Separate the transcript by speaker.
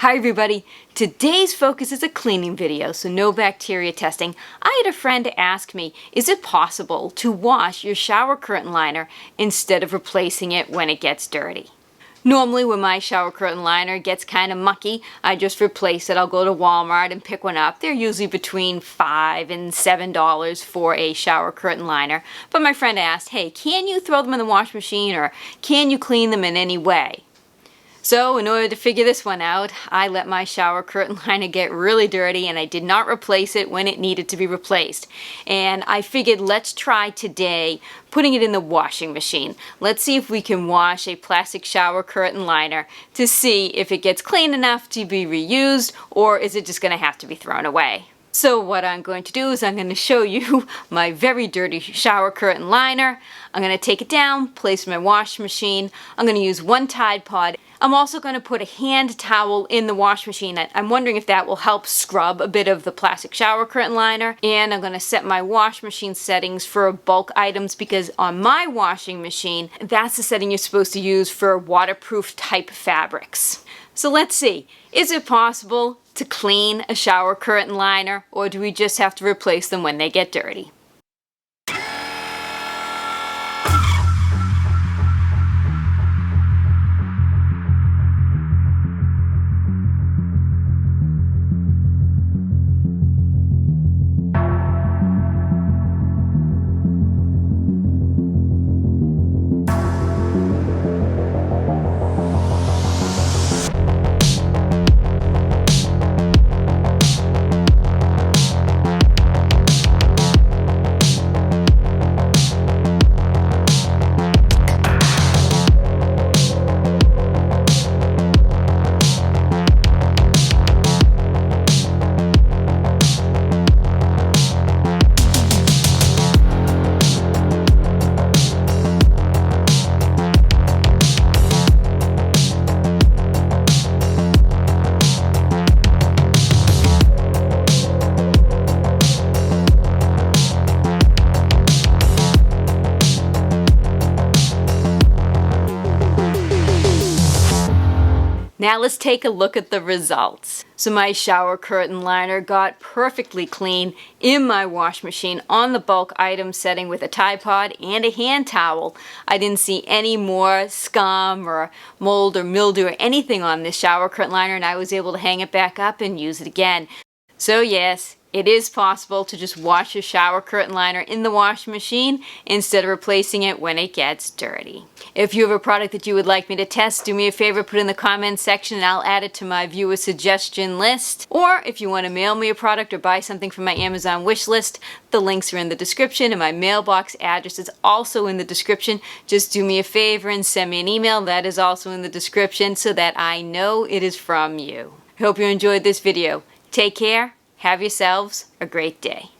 Speaker 1: Hi everybody! Today's focus is a cleaning video, so no bacteria testing. I had a friend ask me, is it possible to wash your shower curtain liner instead of replacing it when it gets dirty? Normally when my shower curtain liner gets kind of mucky, I just replace it. I'll go to Walmart and pick one up. They're usually between $5 and $7 for a shower curtain liner. But my friend asked, hey, can you throw them in the wash machine or can you clean them in any way? So in order to figure this one out, I let my shower curtain liner get really dirty and I did not replace it when it needed to be replaced. And I figured let's try today putting it in the washing machine. Let's see if we can wash a plastic shower curtain liner to see if it gets clean enough to be reused or is it just going to have to be thrown away. So what I'm going to do is I'm going to show you my very dirty shower curtain liner. I'm going to take it down, place it in my wash machine. I'm going to use one Tide Pod. I'm also going to put a hand towel in the wash machine. I'm wondering if that will help scrub a bit of the plastic shower curtain liner. And I'm going to set my wash machine settings for bulk items because on my washing machine, that's the setting you're supposed to use for waterproof type fabrics. So let's see, is it possible to clean a shower curtain liner or do we just have to replace them when they get dirty? Now let's take a look at the results. So my shower curtain liner got perfectly clean in my wash machine on the bulk item setting with a Tide Pod and a hand towel. I didn't see any more scum or mold or mildew or anything on this shower curtain liner and I was able to hang it back up and use it again. So yes, it is possible to just wash your shower curtain liner in the washing machine instead of replacing it when it gets dirty. If you have a product that you would like me to test, do me a favor, put it in the comments section and I'll add it to my viewer suggestion list. Or if you want to mail me a product or buy something from my Amazon wish list, the links are in the description and my mailbox address is also in the description. Just do me a favor and send me an email. That is also in the description so that I know it is from you. I hope you enjoyed this video. Take care. Have yourselves a great day.